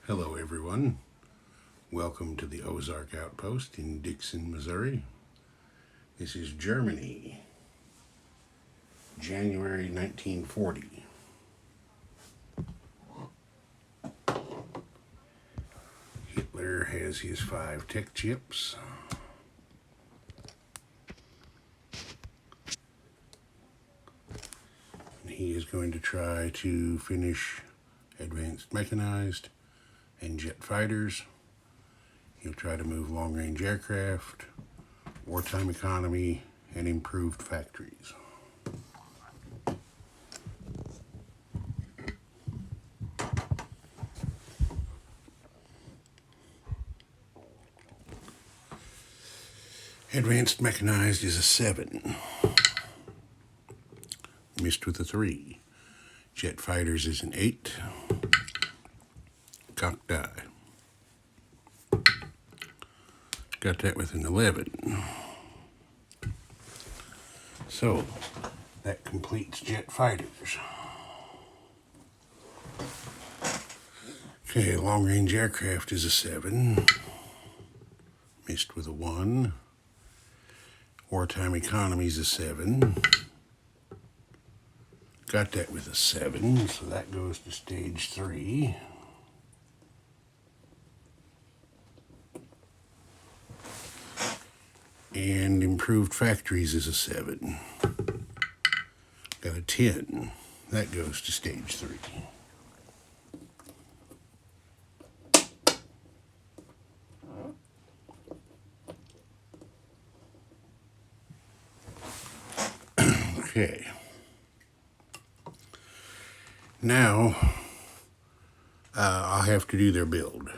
Hello everyone, welcome to the Ozark Outpost in Dixon, Missouri. This is Germany, January 1940. Hitler has his 5 tech chips. He is going to try to finish advanced mechanized and jet fighters. He'll try to move long-range aircraft, wartime economy, and improved factories. Advanced mechanized is a 7. Missed with a 3. Jet fighters is an 8. Cocked die. Got that with an 11. So, that completes jet fighters. Okay, long-range aircraft is a 7. Missed with a 1. Wartime economy is a 7. Got that with a 7, so that goes to stage 3. And improved factories is a 7. Got a 10. That goes to stage 3. Okay. Now, I'll have to do their build.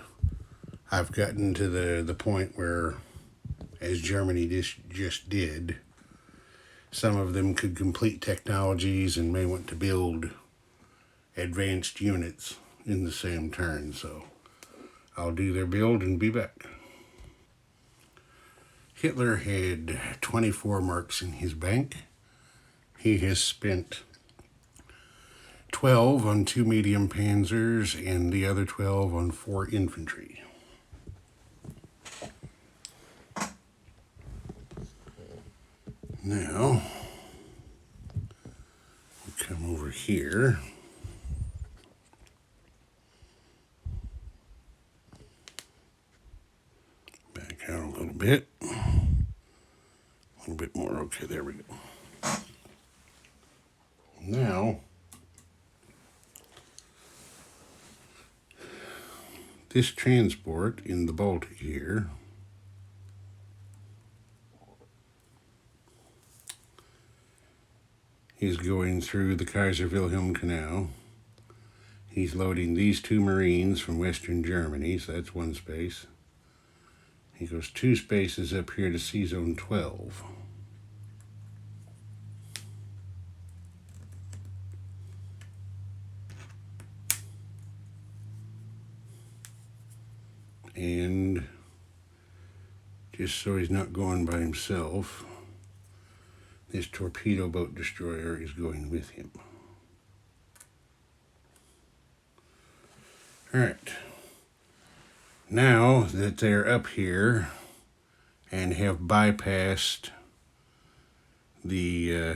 I've gotten to the point where, as Germany just did, some of them could complete technologies and may want to build advanced units in the same turn. So I'll do their build and be back. Hitler had 24 marks in his bank. He has spent 12 on 2 medium panzers and the other 12 on 4 infantry. Now, we come over here. Back out a little bit. A little bit more. Okay, there we go. Now, this transport in the Baltic here is going through the Kaiser Wilhelm Canal. He's loading these 2 Marines from Western Germany, so that's 1 space. He goes 2 spaces up here to Sea Zone 12. And just so he's not going by himself, this torpedo boat destroyer is going with him. All right. Now that they're up here and have bypassed the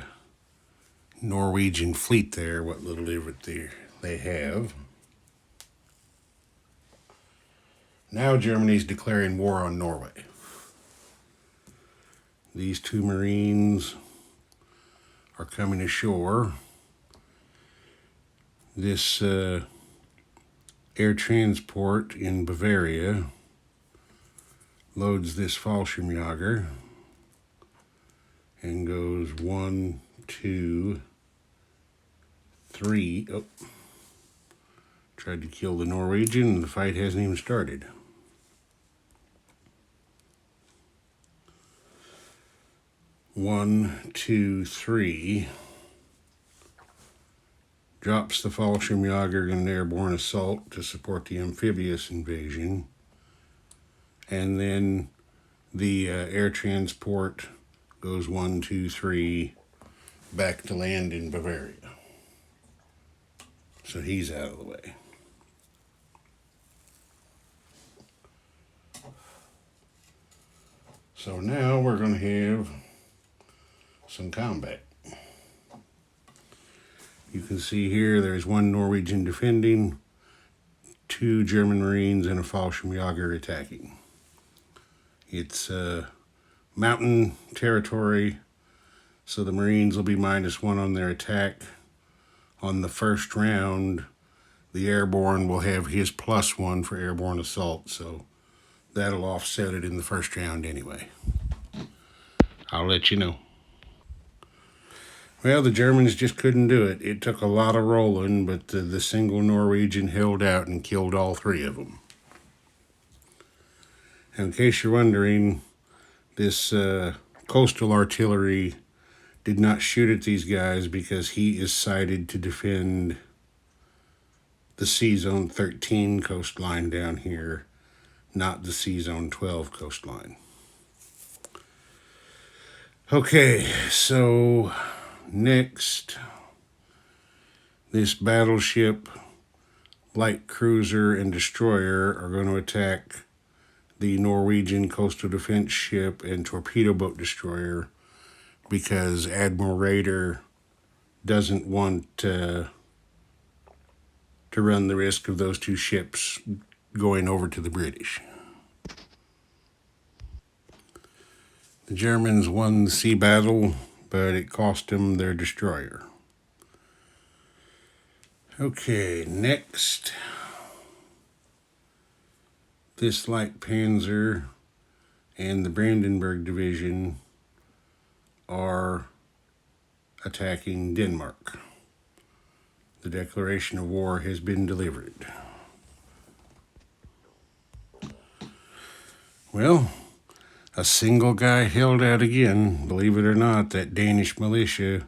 Norwegian fleet there, what little of it they have, now Germany's declaring war on Norway. These 2 Marines are coming ashore. This air transport in Bavaria loads this Fallschirmjäger and goes 1, 2, 3. Oh, tried to kill the Norwegian and the fight hasn't even started. One, 2, 3. Drops the Fallschirmjäger in an airborne assault to support the amphibious invasion. And then the air transport goes 1, 2, 3 back to land in Bavaria. So he's out of the way. So now we're going to have some combat. You can see here there's one Norwegian defending, 2 German Marines, and a Fallschirmjäger attacking. It's mountain territory, so the Marines will be -1 on their attack. On the first round, the airborne will have his +1 for airborne assault, so that'll offset it in the first round anyway. I'll let you know. Well, the Germans just couldn't do it. It took a lot of rolling, but the single Norwegian held out and killed all 3 of them. And in case you're wondering, this coastal artillery did not shoot at these guys because he is sighted to defend the C-Zone 13 coastline down here, not the C-Zone 12 coastline. Okay, so next, this battleship, light cruiser, and destroyer are going to attack the Norwegian coastal defense ship and torpedo boat destroyer because Admiral Rader doesn't want to run the risk of those 2 ships going over to the British. The Germans won the sea battle, but it cost them their destroyer. Okay, next, this light Panzer and the Brandenburg Division are attacking Denmark. The declaration of war has been delivered. Well, a single guy held out again. Believe it or not, that Danish militia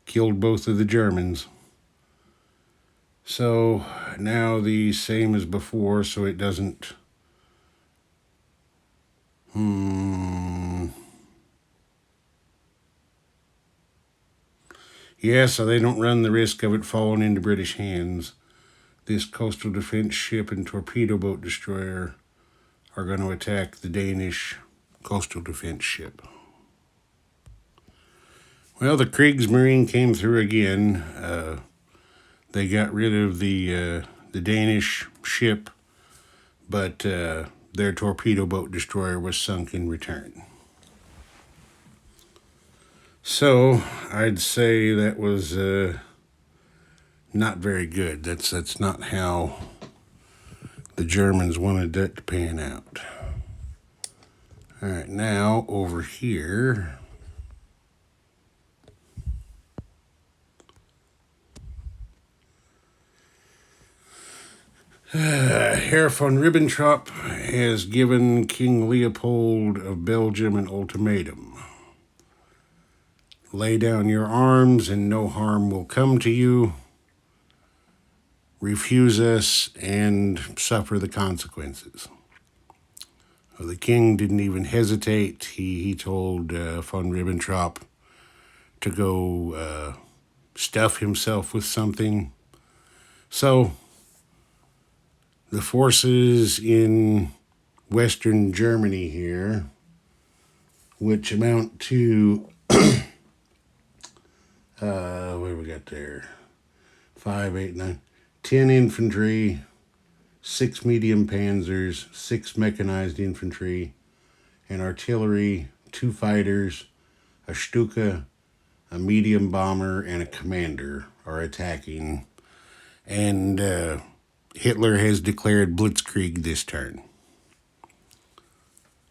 killed both of the Germans. So now the same as before, so it doesn't... Yeah, so they don't run the risk of it falling into British hands. This coastal defense ship and torpedo boat destroyer are going to attack the Danish coastal defense ship. Well, the Kriegsmarine came through again. They got rid of the Danish ship, but their torpedo boat destroyer was sunk in return. So I'd say that was not very good. That's not how the Germans wanted that to pan out. All right, now over here, Herr von Ribbentrop has given King Leopold of Belgium an ultimatum. Lay down your arms and no harm will come to you. Refuse us and suffer the consequences. Well, the king didn't even hesitate. He told von Ribbentrop to go stuff himself with something. So the forces in Western Germany here, which amount to, what do we got there? 5, 8, 9, 10 infantry, 6 medium panzers, 6 mechanized infantry, and artillery, 2 fighters, a Stuka, a medium bomber, and a commander are attacking. And Hitler has declared Blitzkrieg this turn.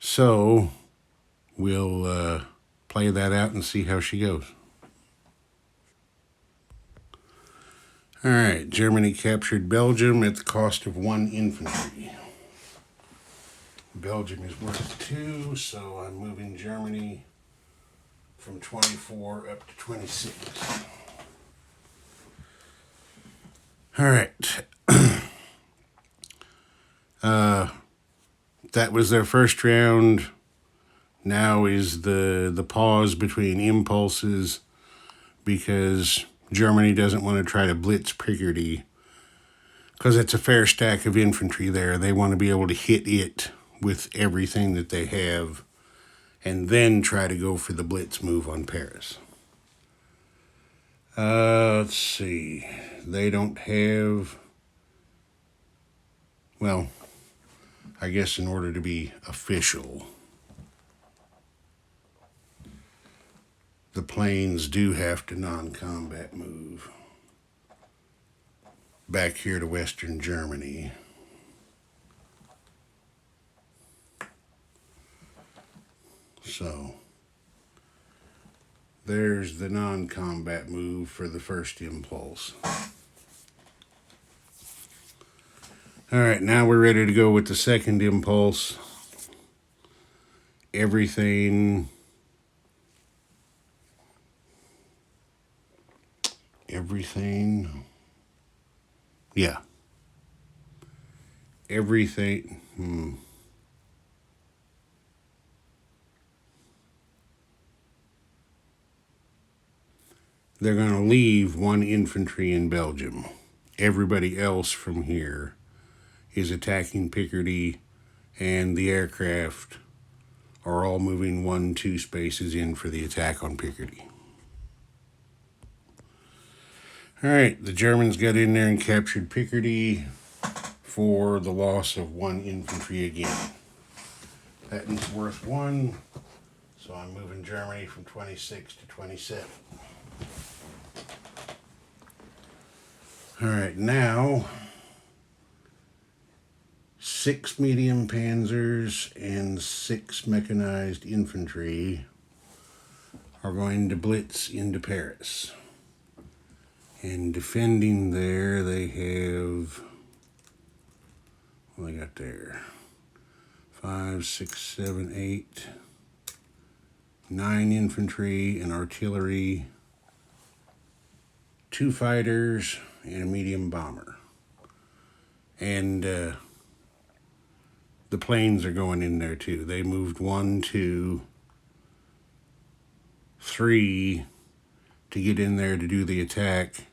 So we'll play that out and see how she goes. All right, Germany captured Belgium at the cost of 1 infantry. Belgium is worth 2, so I'm moving Germany from 24 up to 26. All right. That was their first round. Now is the pause between impulses because Germany doesn't want to try to blitz Picardy because it's a fair stack of infantry there. They want to be able to hit it with everything that they have and then try to go for the blitz move on Paris. Let's see. They don't have... Well, I guess in order to be official, the planes do have to non-combat move back here to Western Germany. So, there's the non-combat move for the first impulse. Alright, now we're ready to go with the second impulse. Everything yeah. Everything, They're going to leave one infantry in Belgium. Everybody else from here is attacking Picardy, and the aircraft are all moving 1-2 spaces in for the attack on Picardy. Alright, the Germans got in there and captured Picardy for the loss of 1 infantry again. Patton's worth 1, so I'm moving Germany from 26 to 27. Alright, now 6 medium panzers and 6 mechanized infantry are going to blitz into Paris. And defending there, they have, what they got there? 5, 6, 7, 8, 9 infantry and artillery, 2 fighters, and a medium bomber. And the planes are going in there too. They moved 1, 2, 3 to get in there to do the attack.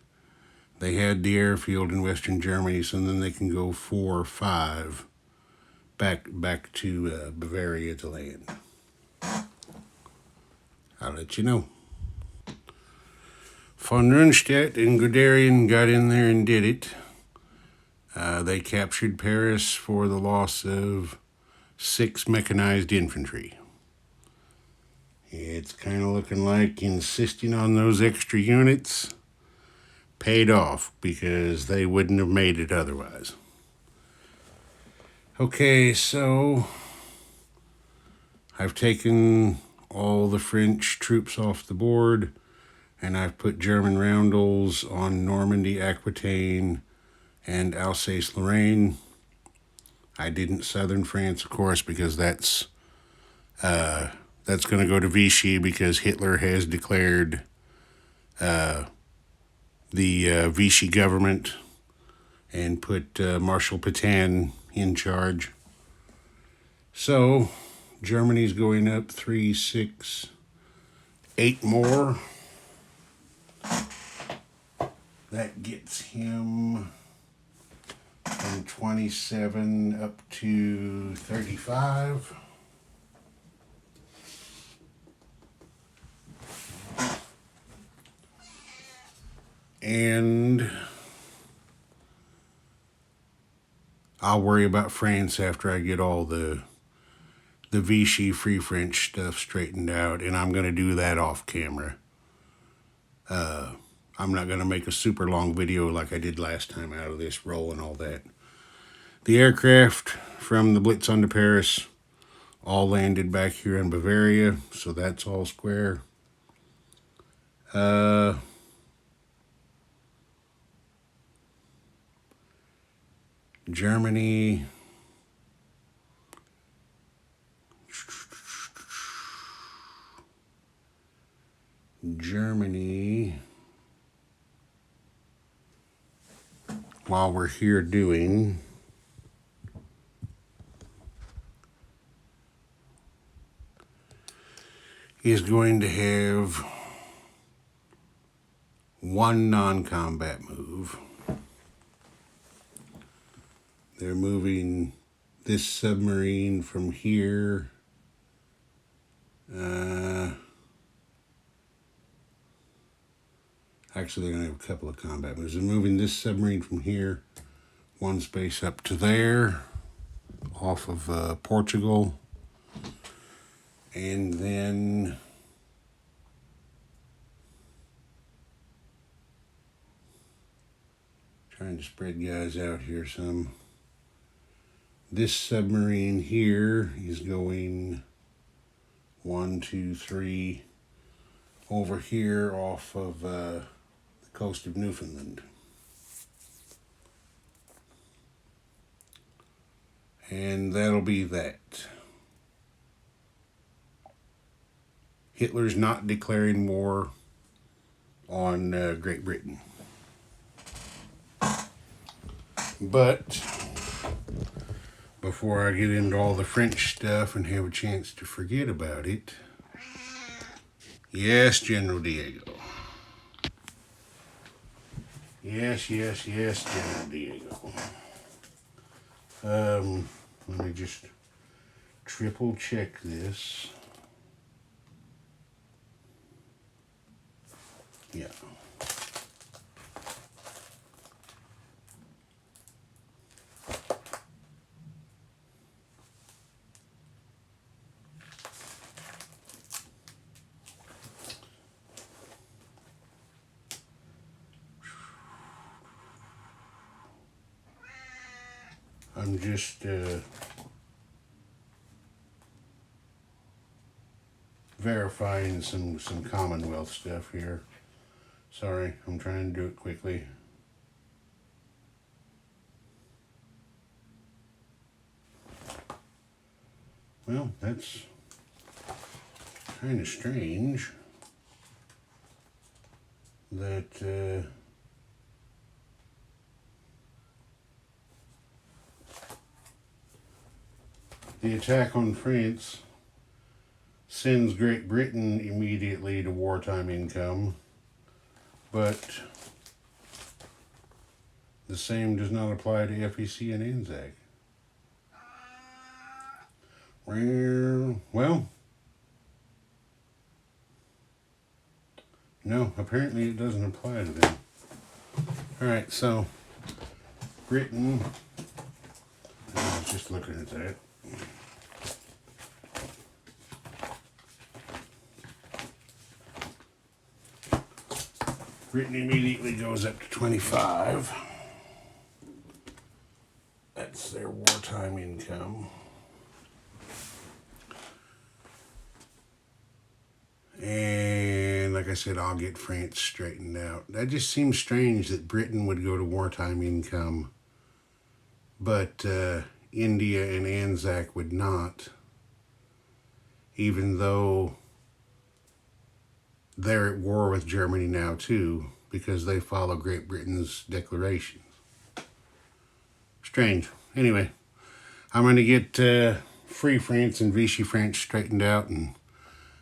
They had the airfield in Western Germany, so then they can go 4 or 5 back to Bavaria to land. I'll let you know. Von Rundstedt and Guderian got in there and did it. They captured Paris for the loss of 6 mechanized infantry. It's kind of looking like insisting on those extra units paid off, because they wouldn't have made it otherwise. Okay, so I've taken all the French troops off the board, and I've put German roundels on Normandy, Aquitaine, and Alsace-Lorraine. I didn't southern France, of course, because that's going to go to Vichy, because Hitler has declared the Vichy government and put Marshal Pétain in charge. So Germany's going up 3, 6, 8 more. That gets him from 27 up to 35. And I'll worry about France after I get all the Vichy Free French stuff straightened out, and I'm going to do that off camera. I'm not going to make a super long video like I did last time out of this roll and all that. The aircraft from the Blitz onto Paris all landed back here in Bavaria, so that's all square. Germany. While we're here doing, is going to have 1 non-combat move. They're moving this submarine from here Actually, they're going to have a couple of combat moves. They're moving this submarine from here, one space up to there, off of Portugal. And then trying to spread guys out here some. This submarine here is going 1, 2, 3 over here off of the coast of Newfoundland. And that'll be that. Hitler's not declaring war on Great Britain. But before I get into all the French stuff and have a chance to forget about it, yes, General Diego. Yes, General Diego. Let me just triple check this. Yeah. I'm just verifying some Commonwealth stuff here. Sorry, I'm trying to do it quickly. Well, that's kind of strange that the attack on France sends Great Britain immediately to wartime income, but the same does not apply to FEC and Anzac. Well, no, apparently it doesn't apply to them. Alright, so Britain, I was just looking at that. Britain immediately goes up to 25. That's their wartime income. And like I said, I'll get France straightened out. That just seems strange that Britain would go to wartime income, but India and Anzac would not, even though they're at war with Germany now too, because they follow Great Britain's declarations. Strange. Anyway, I'm going to get Free France and Vichy France straightened out, and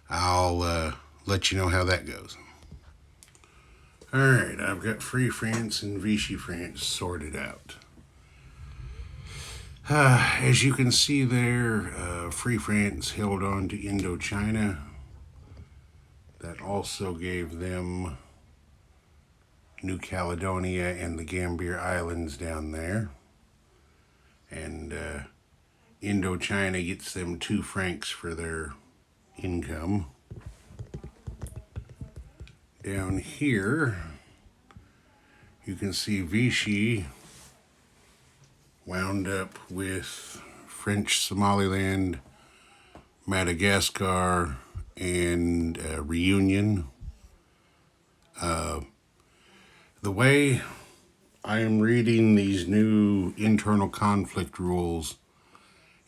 I'll let you know how that goes. Alright, I've got Free France and Vichy France sorted out. As you can see there, Free France held on to Indochina. That also gave them New Caledonia and the Gambier Islands down there. And Indochina gets them 2 francs for their income. Down here, you can see Vichy wound up with French Somaliland, Madagascar, and Reunion. The way I am reading these new internal conflict rules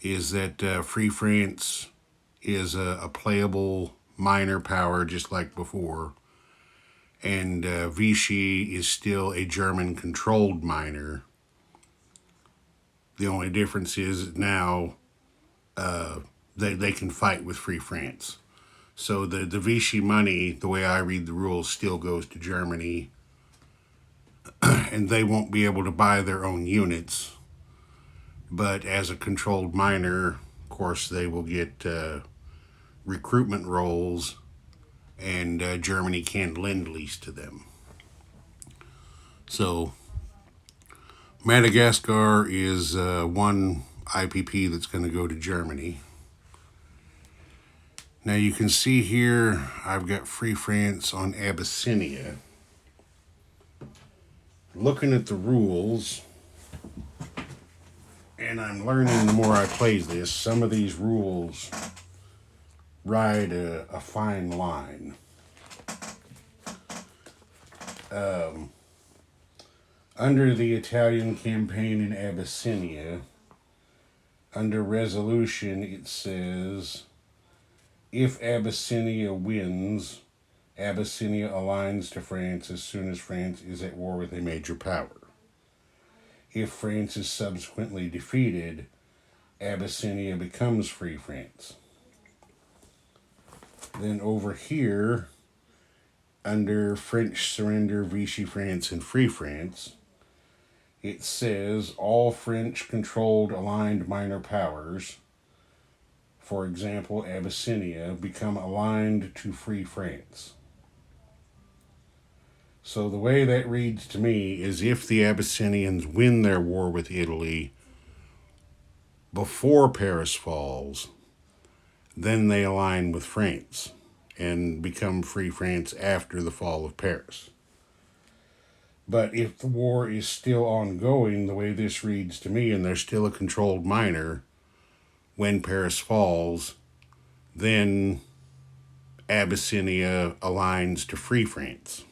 is that Free France is a playable minor power just like before, and Vichy is still a German-controlled minor. The only difference is now they can fight with Free France. So the Vichy money, the way I read the rules, still goes to Germany, and they won't be able to buy their own units. But as a controlled minor, of course, they will get recruitment roles, and Germany can't lend lease to them. So Madagascar is one IPP that's going to go to Germany. Now you can see here I've got Free France on Abyssinia. Looking at the rules, and I'm learning the more I play this, some of these rules ride a fine line. Under the Italian campaign in Abyssinia, under resolution, it says, if Abyssinia wins, Abyssinia aligns to France as soon as France is at war with a major power. If France is subsequently defeated, Abyssinia becomes Free France. Then over here, under French surrender, Vichy France, and Free France, it says all French-controlled aligned minor powers, for example Abyssinia, become aligned to Free France. So the way that reads to me is if the Abyssinians win their war with Italy before Paris falls, then they align with France and become Free France after the fall of Paris. But if the war is still ongoing, the way this reads to me, and there's still a controlled minor, when Paris falls, then Abyssinia aligns to Free France.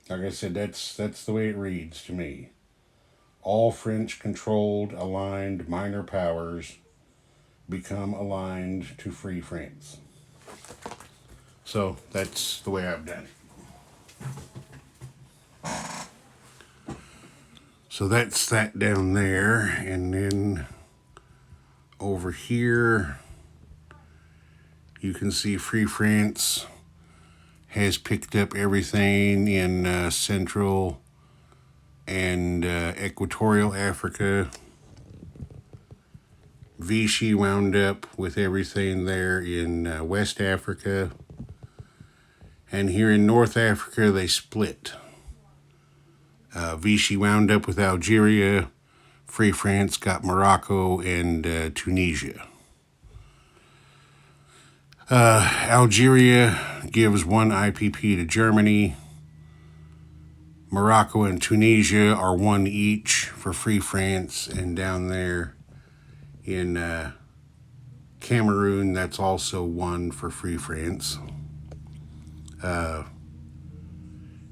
Like I said, that's the way it reads to me. All French-controlled, aligned minor powers become aligned to Free France. So that's the way I've done it. So that's that down there, and then over here you can see Free France has picked up everything in Central and Equatorial Africa. Vichy wound up with everything there in West Africa. And here in North Africa, they split. Vichy wound up with Algeria. Free France got Morocco and Tunisia. Algeria gives one IPP to Germany. Morocco and Tunisia are one each for Free France. And down there in Cameroon, that's also one for Free France.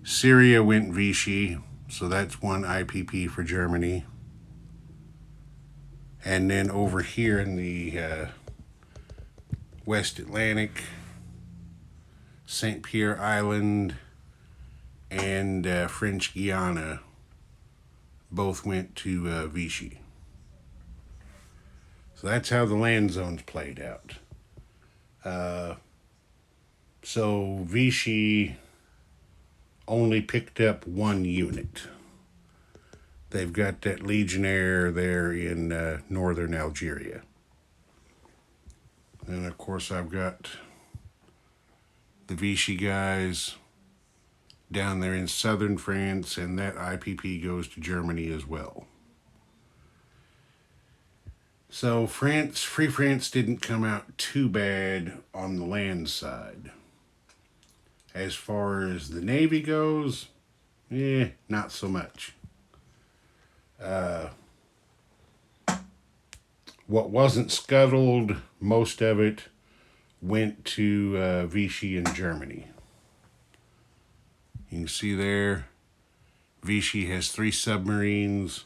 Syria went Vichy, so that's one IPP for Germany. And then over here in the West Atlantic, St. Pierre Island and French Guiana both went to Vichy. So that's how the land zones played out. So Vichy only picked up one unit. They've got that Legionnaire there in northern Algeria. And of course I've got the Vichy guys down there in southern France, and that IPP goes to Germany as well. So Free France didn't come out too bad on the land side. As far as the Navy goes, not so much. What wasn't scuttled, most of it went to Vichy in Germany. You can see there, Vichy has 3 submarines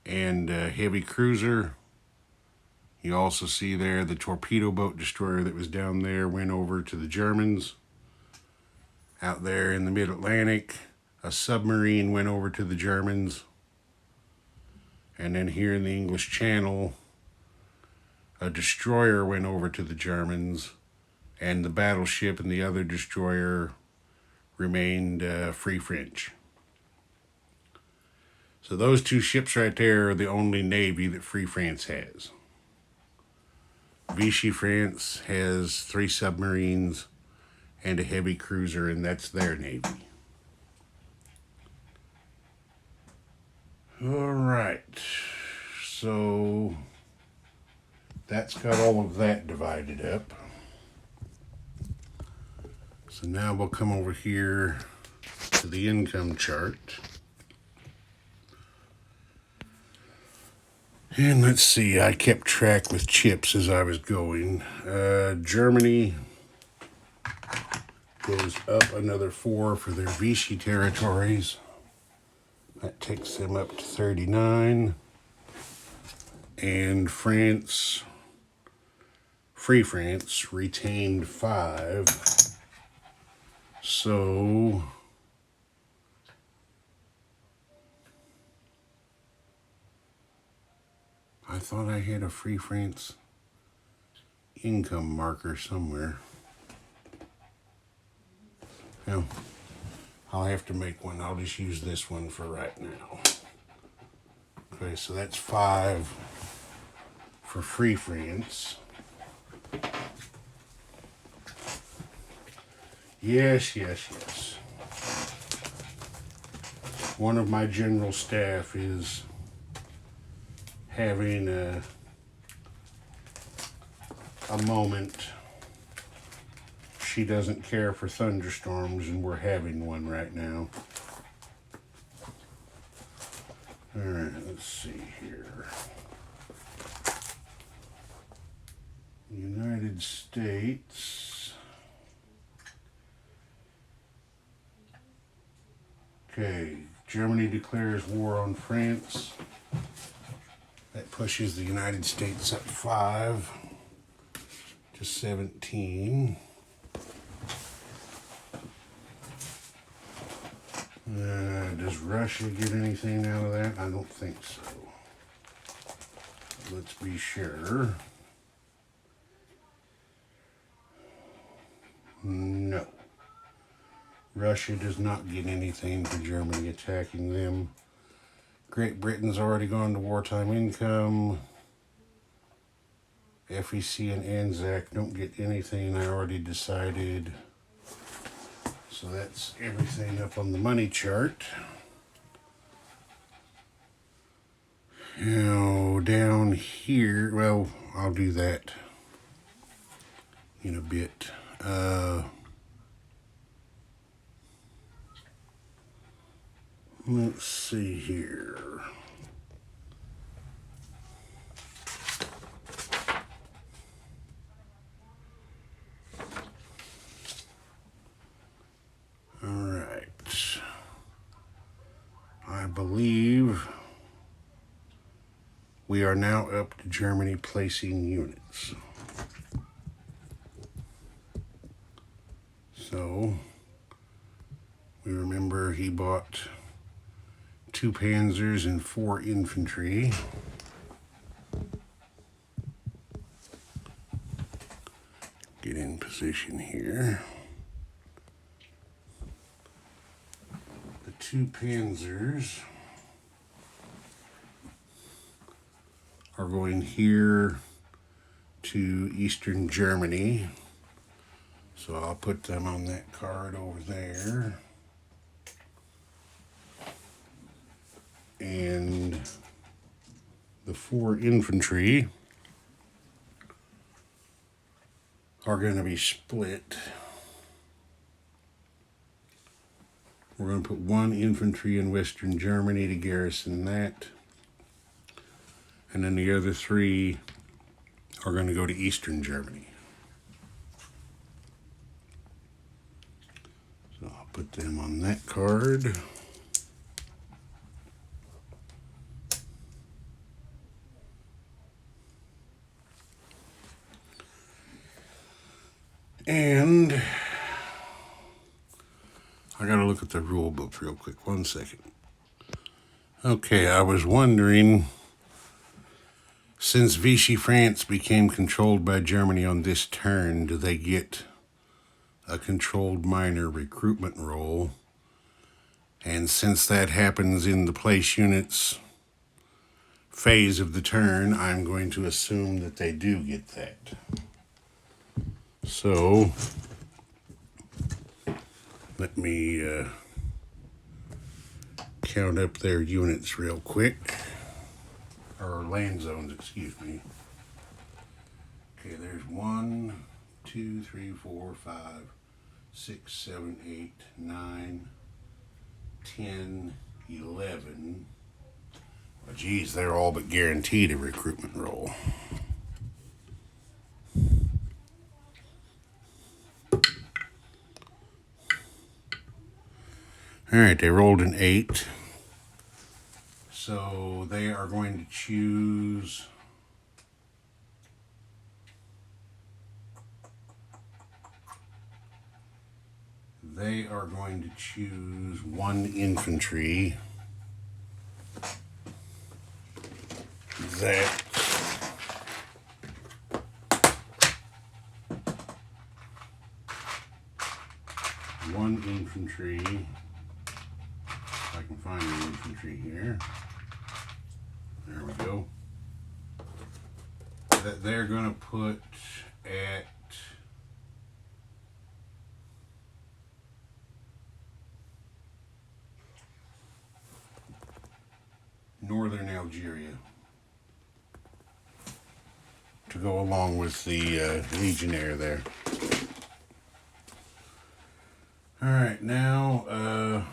and a heavy cruiser. You also see there the torpedo boat destroyer that was down there went over to the Germans. Out there in the mid-Atlantic, a submarine went over to the Germans. And then here in the English Channel, a destroyer went over to the Germans, and the battleship and the other destroyer remained Free French. So those 2 ships right there are the only Navy that Free France has. Vichy France has 3 submarines and a heavy cruiser, and that's their navy. All right, so that's got all of that divided up. So now we'll come over here to the income chart. And let's see, I kept track with chips as I was going. Germany goes up another 4 for their Vichy territories. That takes them up to 39. And France, Free France, retained 5. So I thought I had a Free France income marker somewhere. Well, I'll have to make one. I'll just use this one for right now. Okay, so that's 5 for Free France. Yes. One of my general staff is having a moment. She doesn't care for thunderstorms, and we're having one right now. All right, let's see here. United States. Okay, Germany declares war on France. That pushes the United States up 5 to 17. Does Russia get anything out of that? I don't think so. Let's be sure. No. Russia does not get anything for Germany attacking them. Great Britain's already gone to wartime income. FEC and ANZAC don't get anything. I already decided. So that's everything up on the money chart. Now down here, well, I'll do that in a bit. Let's see here. All right. I believe we are now up to Germany placing units. So we remember he bought 2 panzers and 4 infantry. Get in position here. The 2 panzers are going here to Eastern Germany. So I'll put them on that card over there. And the 4 infantry are going to be split. We're going to put 1 infantry in Western Germany to garrison that. And then the other 3 are going to go to Eastern Germany. So I'll put them on that card. And I gotta look at the rule book real quick. 1 second. Okay, I was wondering, since Vichy France became controlled by Germany on this turn, do they get a controlled minor recruitment role? And since that happens in the place units, phase of the turn, I'm going to assume that they do get that. So let me count up their units real quick, or land zones, excuse me. Okay, there's 1, 2, 3, 4, 5, 6, 7, 8, 9, 10, 11. Well, geez, they're all but guaranteed a recruitment roll. All right, they rolled an 8. So they are going to choose one infantry. That one infantry, if I can find the infantry here. There we go. That they're going to put at northern Algeria to go along with the Legionnaire there. All right, now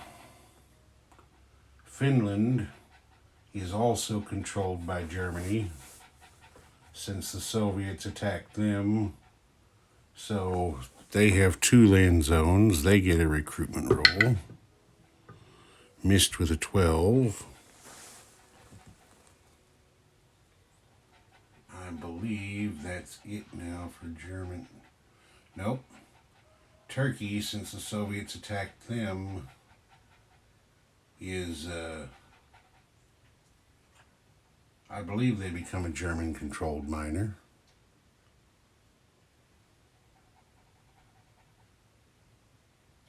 Finland is also controlled by Germany since the Soviets attacked them. So they have 2 land zones. They get a recruitment roll. Missed with a 12. I believe that's it now for German. Nope. Turkey, since the Soviets attacked them, is, I believe they become a German-controlled minor.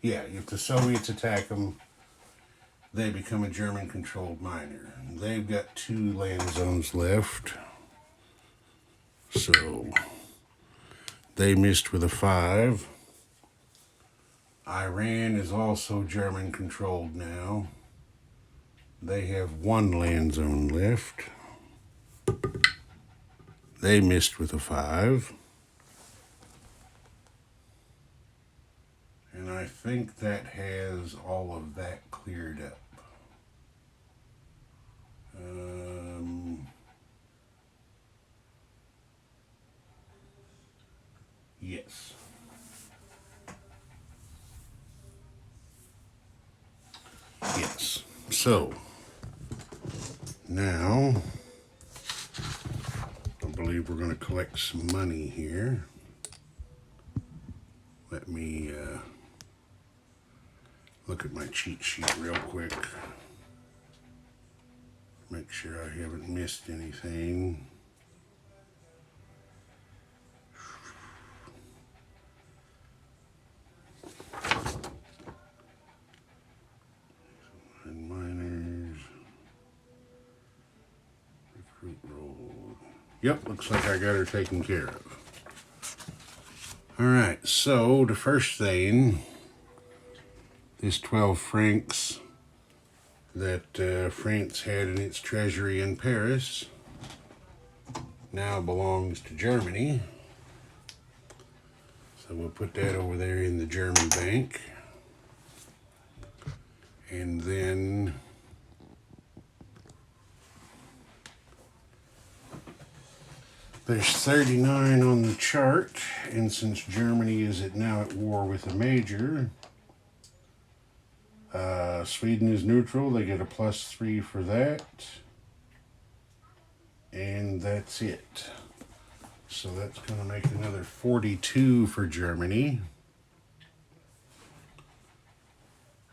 Yeah, if the Soviets attack them, they become a German-controlled minor. They've got 2 land zones left. So they missed with a 5. Iran is also German-controlled now. They have 1 land zone left. They missed with a 5. And I think that has all of that cleared up. Yes. Yes. So, now, I believe we're going to collect some money here. Let me look at my cheat sheet real quick. Make sure I haven't missed anything. And miners. Recruit roll. Yep, looks like I got her taken care of. Alright, so the first thing, this 12 francs that France had in its treasury in Paris now belongs to Germany. So we'll put that over there in the German bank. And then there's 39 on the chart, and since Germany is now at war with a major, Sweden is neutral. They get a +3 for that. And that's it. So that's going to make another 42 for Germany.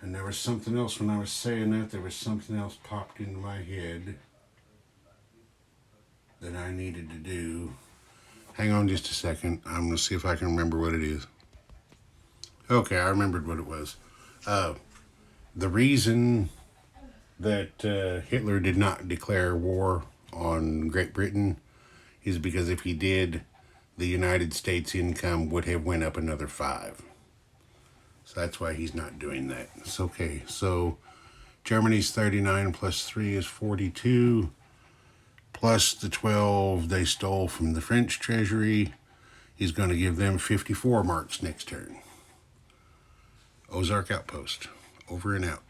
And there was something else when I was saying that. There was something else popped into my head that I needed to do. Hang on just a second. I'm going to see if I can remember what it is. Okay, I remembered what it was. The reason that Hitler did not declare war on Great Britain is because if he did, the United States income would have went up another 5. So that's why he's not doing that. It's okay. So Germany's 39 plus 3 is 42, plus the 12 they stole from the French treasury. He's going to give them 54 marks next turn. Ozark Outpost. Over and out.